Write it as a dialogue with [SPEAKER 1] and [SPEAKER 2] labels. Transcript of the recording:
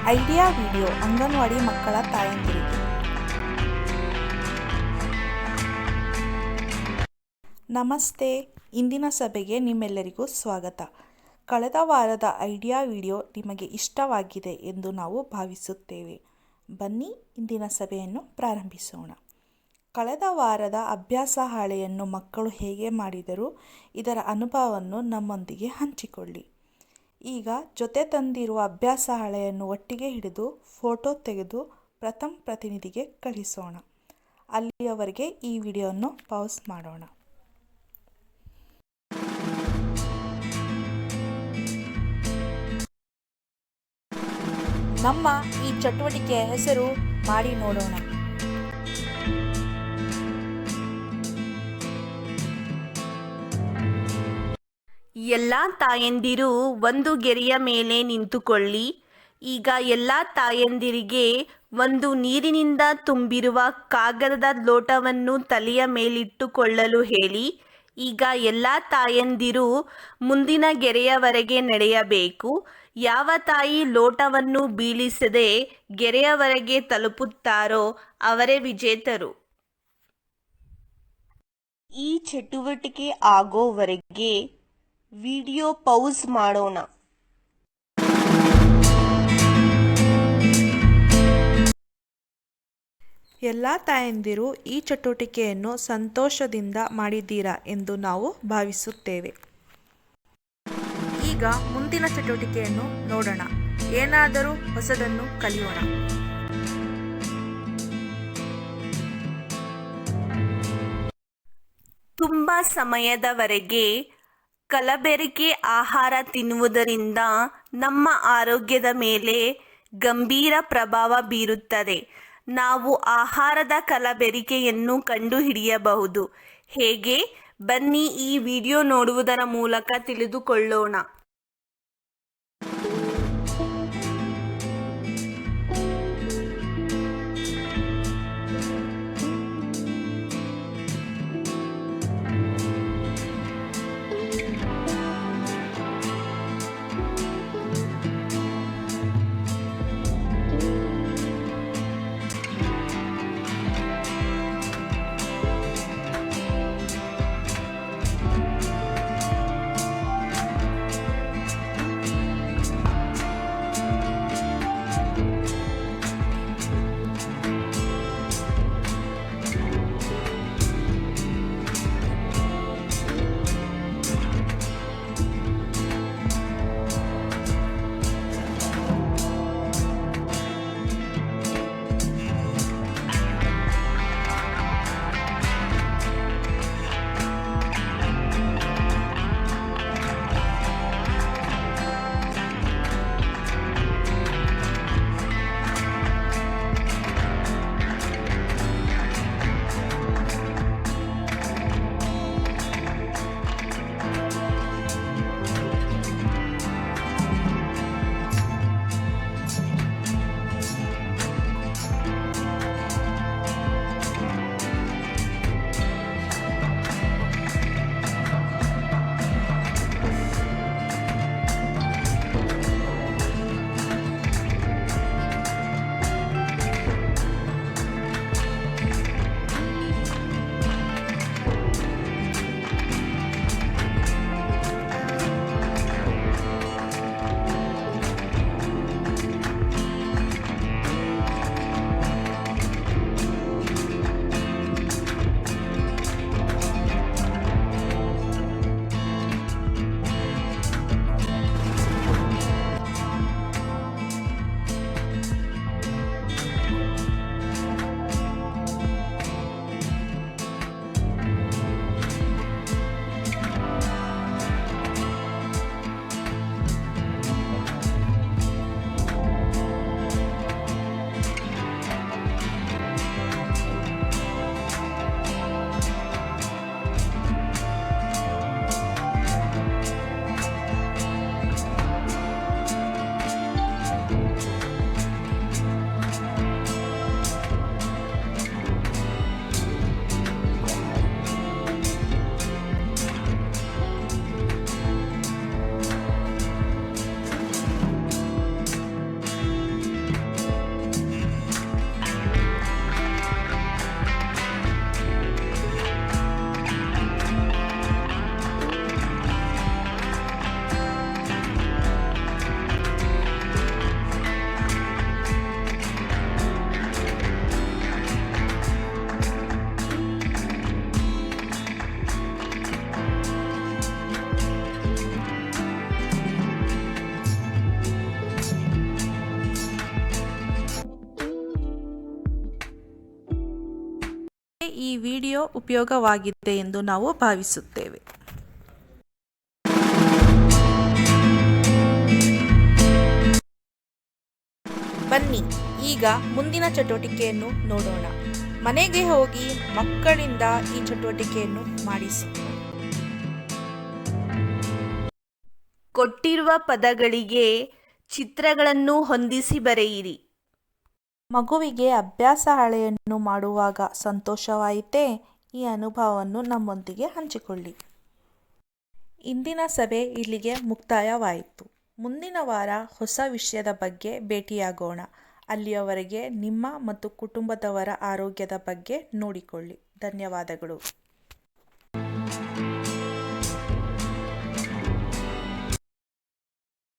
[SPEAKER 1] Idea video anganwadi ಮಕ್ಕಳ ತಾಯಂದಿರಿಗೆ. ನಮಸ್ತೆ. ಇಂದಿನ ಸಭೆಗೆ ನಿಮ್ಮೆಲ್ಲರಿಗೂ ಸ್ವಾಗತ. ಕಳೆದ ವಾರದ ಐಡಿಯಾ ವಿಡಿಯೋ ನಿಮಗೆ ಇಷ್ಟವಾಗಿದೆ ಎಂದು ನಾವು ಭಾವಿಸುತ್ತೇವೆ. ಬನ್ನಿ ಇಂದಿನ ಸಭೆಯನ್ನು ಪ್ರಾರಂಭಿಸೋಣ. ಕಳೆದ ವಾರದ ಅಭ್ಯಾಸ ಹಾಳೆಯನ್ನು ಮಕ್ಕಳು ಹೇಗೆ ಮಾಡಿದರು, ಇದರ ಅನುಭವವನ್ನು ನಮ್ಮೊಂದಿಗೆ ಹಂಚಿಕೊಳ್ಳಿ. ಈಗ ಜೊತೆ ತಂದಿರುವ ಅಭ್ಯಾಸ ಹಾಳೆಯನ್ನು ಒಟ್ಟಿಗೆ ಹಿಡಿದು ಫೋಟೋ ತೆಗೆದು ಪ್ರಥಮ ಪ್ರತಿನಿಧಿಗೆ ಕಳಿಸೋಣ. ಅಲ್ಲಿಯವರೆಗೆ ಈ ವಿಡಿಯೋವನ್ನು ಪಾಸ್ ಮಾಡೋಣ. ನಮ್ಮ ಈ ಚಟುವಟಿಕೆಯ ಹೆಸರು ಮಾಡಿ ನೋಡೋಣ.
[SPEAKER 2] ಎಲ್ಲ ತಾಯಂದಿರು ಒಂದು ಗೆರೆಯ ಮೇಲೆ ನಿಂತುಕೊಳ್ಳಿ. ಈಗ ಎಲ್ಲ ತಾಯಂದಿರಿಗೆ ಒಂದು ನೀರಿನಿಂದ ತುಂಬಿರುವ ಕಾಗದದ ಲೋಟವನ್ನು ತಲೆಯ ಮೇಲಿಟ್ಟುಕೊಳ್ಳಲು ಹೇಳಿ. ಈಗ ಎಲ್ಲ ತಾಯಂದಿರು ಮುಂದಿನ ಗೆರೆಯವರೆಗೆ ನಡೆಯಬೇಕು. ಯಾವ ತಾಯಿ ಲೋಟವನ್ನು ಬೀಳಿಸದೆ ಗೆರೆಯವರೆಗೆ ತಲುಪುತ್ತಾರೋ ಅವರೇ ವಿಜೇತರು. ಈ ಚಟುವಟಿಕೆ ಆಗೋವರೆಗೆ ವಿಡಿಯೋ ಪೌಸ್ ಮಾಡೋಣ.
[SPEAKER 1] ಎಲ್ಲ ತಾಯಂದಿರು ಈ ಚಟುವಟಿಕೆಯನ್ನು ಸಂತೋಷದಿಂದ ಮಾಡಿದ್ದೀರಾ ಎಂದು ನಾವು ಭಾವಿಸುತ್ತೇವೆ. ಈಗ ಮುಂದಿನ ಚಟುವಟಿಕೆಯನ್ನು ನೋಡೋಣ. ಏನಾದರೂ ಹೊಸದನ್ನು ಕಲಿಯೋಣ.
[SPEAKER 2] ತುಂಬ ಸಮಯದವರೆಗೆ ಕಲಬೆರಕೆ ಆಹಾರ ತಿನ್ನುವುದರಿಂದ ನಮ್ಮ ಆರೋಗ್ಯದ ಮೇಲೆ ಗಂಭೀರ ಪ್ರಭಾವ ಬೀರುತ್ತದೆ. ನಾವು ಆಹಾರದ ಕಲಬೆರಕೆಯನ್ನು ಕಂಡುಹಿಡಿಯಬಹುದು. ಹೇಗೆ? ಬನ್ನಿ ಈ ವಿಡಿಯೋ ನೋಡುವುದರ ಮೂಲಕ ತಿಳಿದುಕೊಳ್ಳೋಣ.
[SPEAKER 1] ಈ ವಿಡಿಯೋ ಉಪಯೋಗವಾಗಿದೆ ಎಂದು ನಾವು ಭಾವಿಸುತ್ತೇವೆ. ಬನ್ನಿ ಈಗ ಮುಂದಿನ ಚಟುವಟಿಕೆಯನ್ನು ನೋಡೋಣ. ಮನೆಗೆ ಹೋಗಿ ಮಕ್ಕಳಿಂದ ಈ ಚಟುವಟಿಕೆಯನ್ನು ಮಾಡಿಸಿ.
[SPEAKER 2] ಕೊಟ್ಟಿರುವ ಪದಗಳಿಗೆ ಚಿತ್ರಗಳನ್ನು ಹೊಂದಿಸಿ ಬರೆಯಿರಿ.
[SPEAKER 1] ಮಗುವಿಗೆ ಅಭ್ಯಾಸ ಹಾಳೆಯನ್ನು ಮಾಡುವಾಗ ಸಂತೋಷವಾಯಿತೇ? ಈ ಅನುಭವವನ್ನು ನಮ್ಮೊಂದಿಗೆ ಹಂಚಿಕೊಳ್ಳಿ. ಇಂದಿನ ಸಭೆ ಇಲ್ಲಿಗೆ ಮುಕ್ತಾಯವಾಯಿತು. ಮುಂದಿನ ವಾರ ಹೊಸ ವಿಷಯದ ಬಗ್ಗೆ ಭೇಟಿಯಾಗೋಣ. ಅಲ್ಲಿಯವರೆಗೆ ನಿಮ್ಮ ಮತ್ತು ಕುಟುಂಬದವರ ಆರೋಗ್ಯದ ಬಗ್ಗೆ ನೋಡಿಕೊಳ್ಳಿ. ಧನ್ಯವಾದಗಳು.